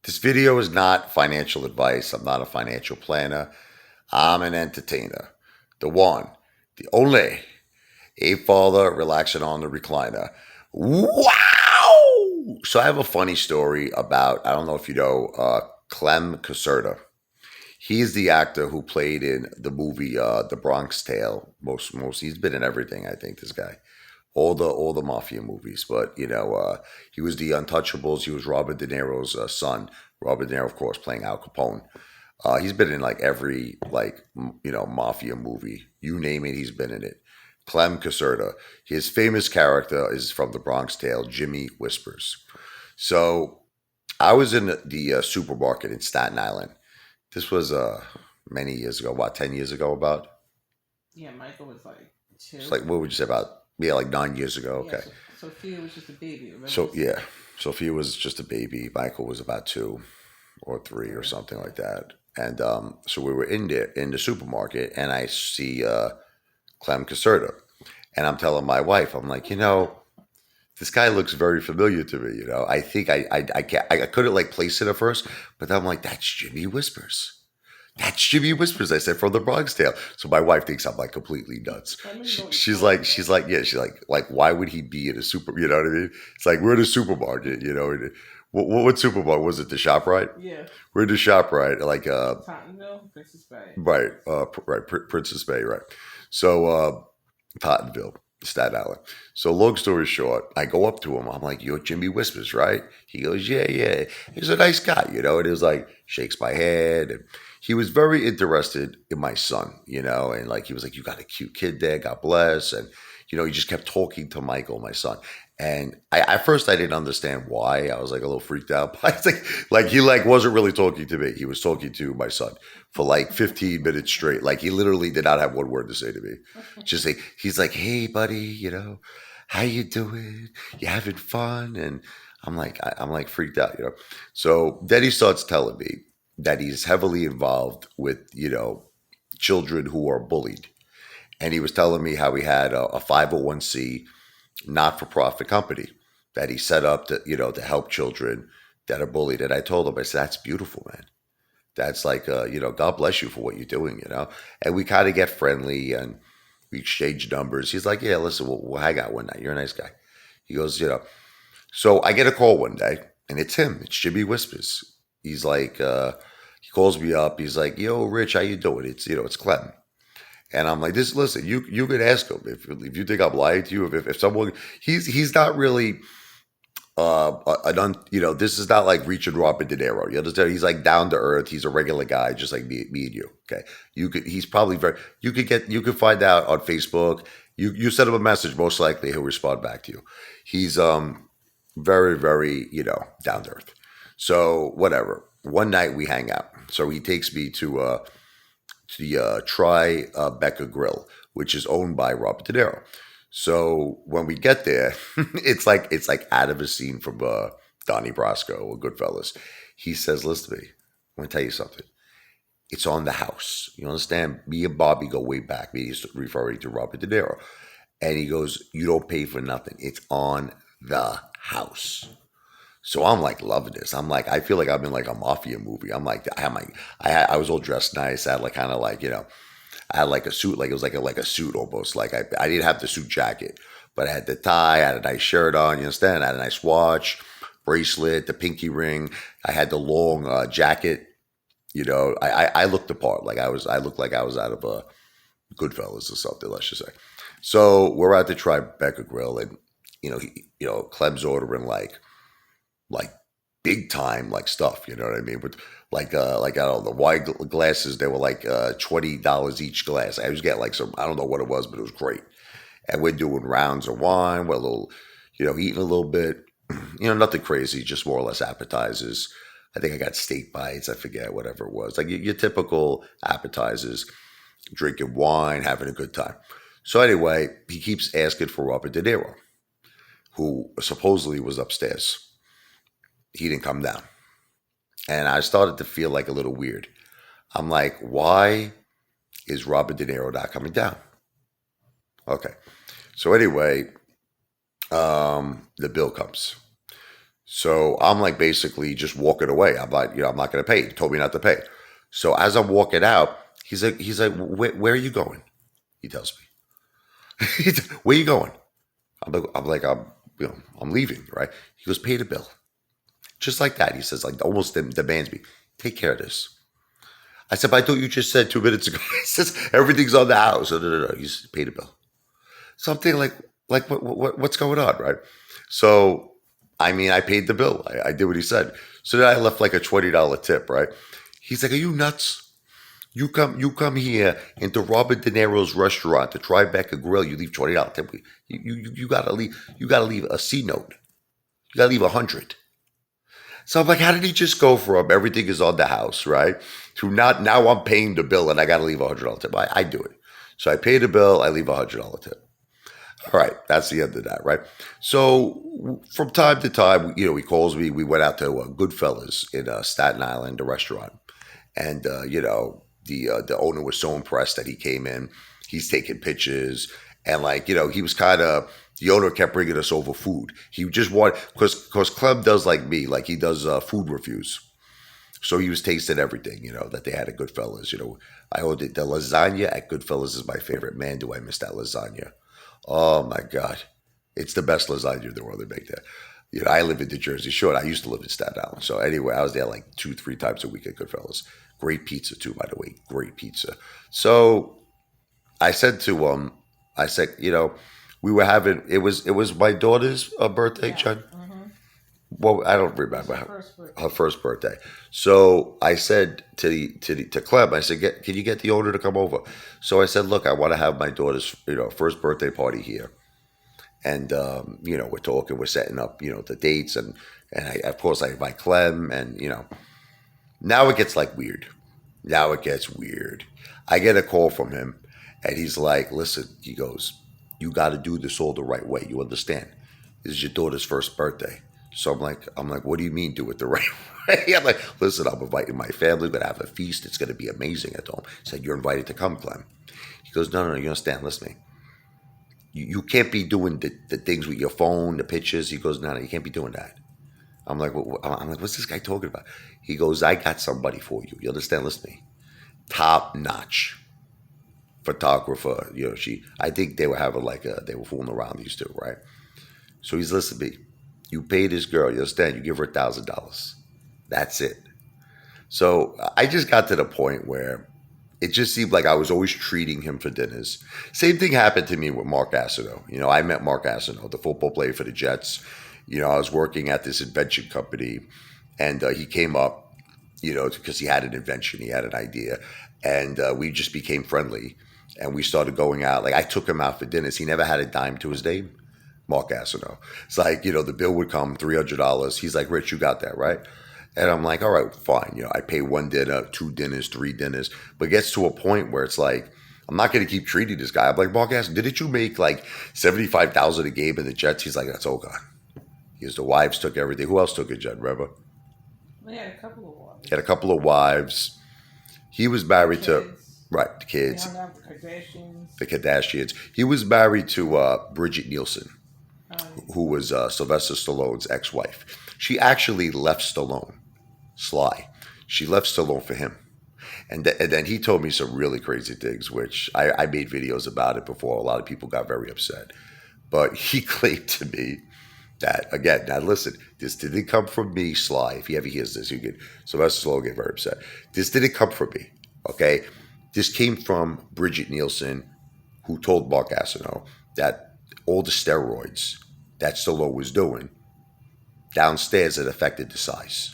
This video is not financial advice. I'm not a financial planner. I'm an entertainer. The one, the only, Apefather relaxing on the recliner. Wow! So I have a funny story about, I don't know if you know, Clem Caserta. He's the actor who played in the movie The Bronx Tale. He's been in everything, I think, this guy. All the mafia movies, but he was the Untouchables. He was Robert De Niro's son. Robert De Niro, of course, playing Al Capone. He's been in like every mafia movie. You name it, he's been in it. Clem Caserta. His famous character is from The Bronx Tale, Jimmy Whispers. So I was in the supermarket in Staten Island. This was many years ago, what, 10 years ago about? Yeah, Michael was like It's two. like, what would you say about, yeah, like 9 years ago. Yeah, Okay. Sophia was just a baby. Remember? So, yeah, Sophia was just a baby. Michael was about 2 or 3 or Three. something like that. And so we were in there in the supermarket, and I see Clem Caserta. And I'm telling my wife, I'm like, this guy looks very familiar to me. I think I couldn't like place it at first, but I'm like, that's Jimmy Whispers. That's Jimmy Whispers. I said from the Bronx Tale. So my wife thinks I'm like completely nuts. I don't even She, know what she's you're like, talking she's about. like, yeah, she's like, why would he be in a super? You know what I mean? It's like we're in a supermarket. And what supermarket was it? The ShopRite. Yeah, We're in the ShopRite, like Tottenville, Princess Bay. right, Princess Bay, right. So Tottenville, Staten Island. So long story short, I go up to him. I'm like, "You're Jimmy Whispers, right?" He goes, "Yeah, yeah." He's a nice guy, And it was like shakes my head, and he was very interested in my son, And like he was like, "You got a cute kid there, God bless." And he just kept talking to Michael, my son. And at first I didn't understand why. I was like a little freaked out. But I was like he like wasn't really talking to me. He was talking to my son for like 15 minutes straight. Like he literally did not have one word to say to me. Just like he's like, "Hey, buddy, how you doing? You having fun?" And I'm like freaked out. So then he starts telling me that he's heavily involved with children who are bullied, and he was telling me how he had a 501c not-for-profit company that he set up to help children that are bullied. And I told him, I said, "That's beautiful, man. That's like, God bless you for what you're doing. And we kind of get friendly and we exchange numbers. He's like, "Yeah, listen, we'll hang out one night. You're a nice guy." He goes. So I get a call one day, and it's him. It's Jimmy Whispers. He's like, he calls me up. He's like, "Yo, Rich, how you doing?" It's Clem. And I'm like, "This, listen, you could ask him if you think I'm lying to you. If someone, he's not really this is not like reaching Robert De Niro. You understand? He's like down to earth. He's a regular guy, just like me and you. Okay, he's probably very. You could find out on Facebook. You send him a message, most likely he'll respond back to you. He's very very down to earth. So whatever. One night we hang out. So he takes me to the Tribeca Grill, which is owned by Robert De Niro. So when we get there, it's like out of a scene from Donnie Brasco or Goodfellas. He says, "Listen to me. I'm gonna tell you something. It's on the house. You understand? Me and Bobby go way back. Me, he's referring to Robert De Niro, and he goes, "You don't pay for nothing. It's on the house." So I'm like loving this. I'm like, I feel like I'm in like a mafia movie. I'm like, I was all dressed nice. I had like kind of like I had like a suit, like it was like a suit almost. Like I didn't have the suit jacket, but I had the tie, I had a nice shirt on, you understand? I had a nice watch, bracelet, the pinky ring. I had the long jacket. I looked the part. I looked like I was out of a Goodfellas or something, let's just say. So we're at the Tribeca Grill, and Clem's ordering like big time like stuff, you know what I mean? But like I don't know, the wine glasses, they were like $20 each glass. I was getting like some, I don't know what it was, but it was great. And we're doing rounds of wine, we're a little, eating a little bit, nothing crazy, just more or less appetizers. I think I got steak bites, I forget, whatever it was. Like your typical appetizers, drinking wine, having a good time. So anyway, he keeps asking for Robert De Niro, who supposedly was upstairs. He didn't come down. And I started to feel like a little weird. I'm like, why is Robert De Niro not coming down? Okay. So anyway, the bill comes. So I'm like basically just walking away. I'm like, I'm not going to pay. He told me not to pay. So as I'm walking out, he's like, where are you going? He tells me, where are you going? I'm leaving, right? He goes, pay the bill. Just like that. He says, like, almost demands me, take care of this. I said, but I thought you just said 2 minutes ago. He says, everything's on the house. No. He's paid the bill. Something like what's going on, right? So, I mean, I paid the bill. I did what he said. So then I left like a $20 tip, right? He's like, are you nuts? You come here into Robert De Niro's restaurant to Tribeca Grill. You leave $20 tip. You gotta leave a C note. You gotta leave 100. So I'm like, how did he just go from everything is on the house, right? To not now I'm paying the bill and I gotta leave $100 tip. I do it. So I pay the bill, I leave $100 tip. All right, that's the end of that, right? So from time to time, he calls me. We went out to Goodfellas in Staten Island, a restaurant, and the owner was so impressed that he came in. He's taking pictures, and he was kind of the owner kept bringing us over food. He just wanted because Clem does like me, like he does food reviews. So he was tasting everything, that they had at Goodfellas. I ordered the lasagna at Goodfellas is my favorite. Man, do I miss that lasagna? Oh my God, it's the best lasagna in the world. They make that. I live in the Jersey Shore. I used to live in Staten Island. So anyway, I was there like 2, 3 times a week at Goodfellas. Great pizza too, by the way. Great pizza. So I said to I said, we were having it was my daughter's birthday, Yeah. Jen. Mm-hmm. Well, I don't It was remember her first birthday. her first birthday. So I said to Clem, I said, can you get the owner to come over? So I said, look, I want to have my daughter's first birthday party here, and we're talking, we're setting up the dates, and of course I invite Clem, and now it gets like weird. Now it gets weird. I get a call from him, and he's like, listen, he goes, you got to do this all the right way. You understand? This is your daughter's first birthday. So I'm like, what do you mean do it the right way? I'm like, listen, I'm inviting my family. We're going to have a feast. It's going to be amazing at home. He said, you're invited to come, Clem. He goes, no, you understand. Listen to me. You can't be doing the things with your phone, the pictures. He goes, no, you can't be doing that. I'm like, what's this guy talking about? He goes, I got somebody for you. You understand? Listen to me. Top notch photographer. I think they were having they were fooling around, these two, right? So he's, listen to me. You pay this girl, you understand? You give her $1,000. That's it. So I just got to the point where it just seemed like I was always treating him for dinners. Same thing happened to me with Mark Asino. I met Mark Asino, the football player for the Jets. I was working at this invention company, and he came up, because he had an invention, he had an idea, and we just became friendly, and we started going out. Like I took him out for dinners. He never had a dime to his name. Mark Asino. It's like, the bill would come $300. He's like, Rich, you got that, right? And I'm like, all right, fine. I pay one dinner, 2 dinners, 3 dinners. But it gets to a point where it's like, I'm not going to keep treating this guy. I'm like, Mark Asino, didn't you make like 75,000 a game in the Jets? He's like, that's all gone. Because the wives took everything. Who else took it, Jen? Remember? We had a couple of wives. He had a couple of wives. He was married to, right, the They kids, hung out with the Kardashians. the Kardashians. He was married to Bridget Nielsen, who was Sylvester Stallone's ex-wife. She actually left Stallone, Sly. She left Stallone for him. And then he told me some really crazy things, which I made videos about it before. A lot of people got very upset. But he claimed to me that, again, now listen, this didn't come from me, Sly. If he ever hears this, you get Sylvester Stallone get very upset. This didn't come from me, okay? This came from Bridget Nielsen, who told Mark Asino that all the steroids that Stallone was doing downstairs had affected the size.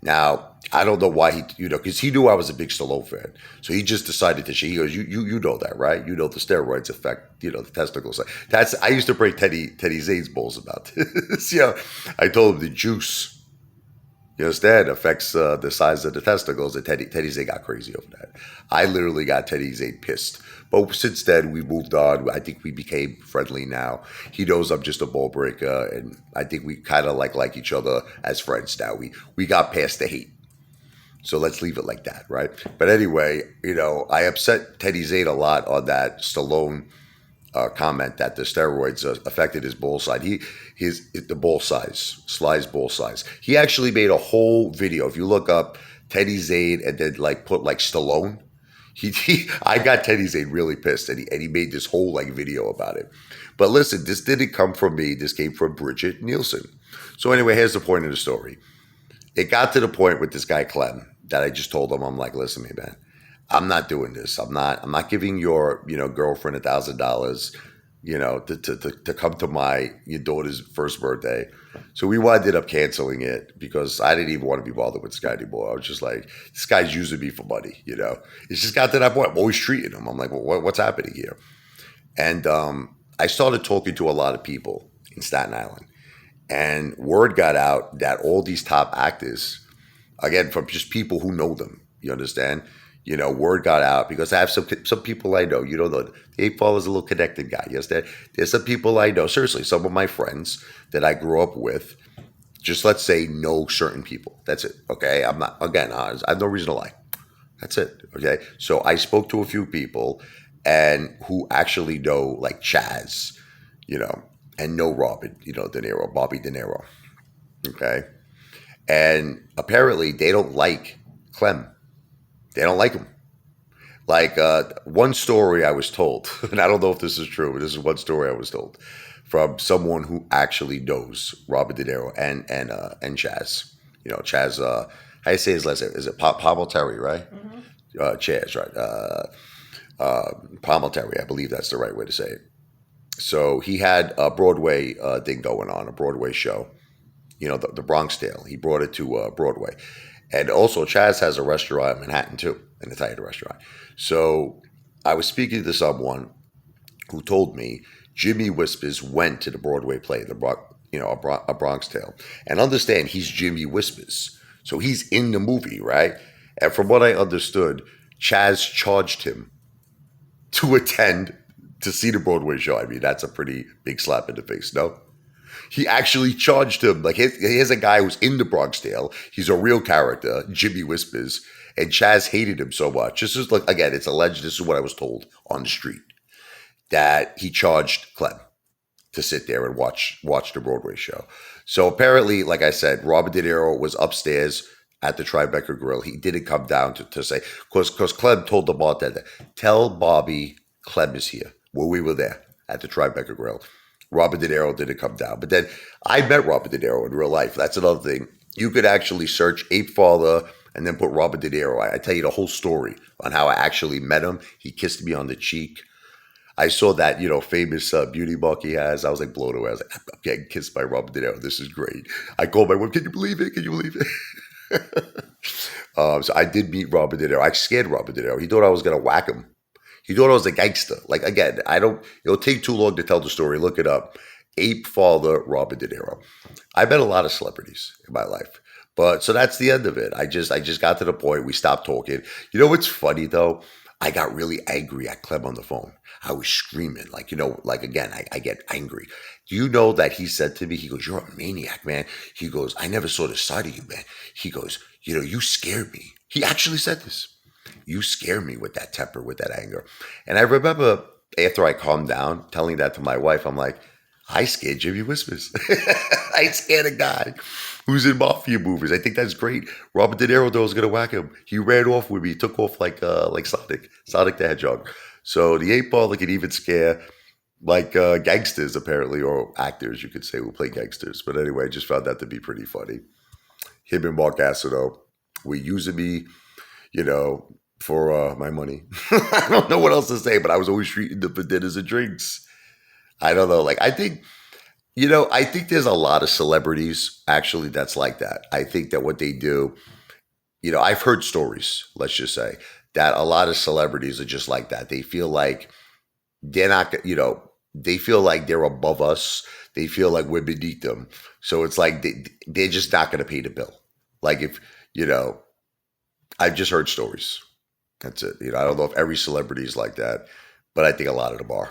Now, I don't know why because he knew I was a big Stallone fan. So he just decided to share. He goes, you know that, right? You know the steroids affect, the testicles. I used to break Teddy Zane's balls about this. I told him the juice, you understand, affects the size of the testicles. And Teddy Zane got crazy over that. I literally got Teddy Zane pissed. But since then, we moved on. I think we became friendly now. He knows I'm just a ball breaker, and I think we kind of like each other as friends now. We got past the hate. So let's leave it like that, right? But anyway, I upset Teddy Zane a lot on that Stallone, comment that the steroids affected his ball size. The ball size, Sly's ball size. He actually made a whole video. If you look up Teddy Zane and then like put like Stallone, I got Teddy Zane really pissed, and he made this whole like video about it. But listen, this didn't come from me. This came from Bridget Nielsen. So anyway, here's the point of the story. It got to the point with this guy Clem that I just told him, I'm like, listen, man, I'm not doing this. I'm not giving your girlfriend $1,000, to come to your daughter's first birthday. So we ended up canceling it because I didn't even want to be bothered with this guy anymore. I was just like, this guy's using me for money. It's just got to that point. I'm always treating him. I'm like, well, what's happening here? And I started talking to a lot of people in Staten Island, and word got out that all these top actors, again, from just people who know them, you understand? Word got out because I have some people I know. The Apefather is a little connected guy. You understand? There's some people I know. Seriously, some of my friends that I grew up with, just let's say know certain people. That's it. Okay. I'm not, again, I have no reason to lie. That's it. Okay. So I spoke to a few people and who actually know like Chaz, and know Robin, De Niro, Bobby De Niro. Okay. And apparently they don't like Clem. They don't like him. Like one story I was told, and I don't know if this is true, but this is one story I was told from someone who actually knows Robert De Niro and Chaz. Chaz. How do you say his last name? Is it Palminteri, right? Mm-hmm. Chaz, right? Palminteri, I believe that's the right way to say it. So he had a Broadway thing going on, a Broadway show. The Bronx Tale. He brought it to Broadway. And also, Chaz has a restaurant in Manhattan, too, an Italian restaurant. So I was speaking to someone who told me Jimmy Whispers went to the Broadway play, A Bronx Tale. And understand, he's Jimmy Whispers. So he's in the movie, right? And from what I understood, Chaz charged him to attend to see the Broadway show. I mean, that's a pretty big slap in the face, no? He actually charged him. Like, here's a guy who's in the Bronx Tale. He's a real character, Jimmy Whispers, and Chaz hated him so much. This is like, again, it's alleged. This is what I was told on the street, that he charged Clem to sit there and watch the Broadway show. So apparently, like I said, Robert De Niro was upstairs at the Tribeca Grill. He didn't come down to say, because Clem told the bartender, tell Bobby Clem is here. Well, we were there at the Tribeca Grill. Robert De Niro didn't come down. But then I met Robert De Niro in real life. That's another thing. You could actually search Apefather and then put Robert De Niro. I tell you the whole story on how I actually met him. He kissed me on the cheek. I saw that, famous beauty mark he has. I was like blown away. I was like, I'm getting kissed by Robert De Niro. This is great. I called my wife, can you believe it? Can you believe it? So I did meet Robert De Niro. I scared Robert De Niro. He thought I was going to whack him. He thought I was a gangster. Like, again, it'll take too long to tell the story. Look it up. Apefather, Robert De Niro. I met a lot of celebrities in my life. But so that's the end of it. I just got to the point. We stopped talking. You know what's funny though? I got really angry at Clem on the phone. I was screaming, again, I get angry. Do you know that he said to me, he goes, you're a maniac, man. He goes, I never saw this side of you, man. He goes, you scared me. He actually said this. You scare me with that temper, with that anger. And I remember after I calmed down, telling that to my wife, I'm like, I scared Jimmy Whispers. I scared a guy who's in mafia movies. I think that's great. Robert De Niro, though, was going to whack him. He ran off with me. He took off like Sonic the Hedgehog. So the 8-ball can even scare gangsters, apparently, or actors, you could say, who play gangsters. But anyway, I just found that to be pretty funny. Him and Mark Asino were using me, for my money. I don't know what else to say, but I was always treating them for dinners and drinks. I don't know. I think there's a lot of celebrities actually that's like that. I think that what they do, I've heard stories, let's just say, that a lot of celebrities are just like that. They feel like they're not, they feel like they're above us. They feel like we're beneath them. So it's like they're just not going to pay the bill. Like if, I've just heard stories. That's it. I don't know if every celebrity is like that, but I think a lot of them are.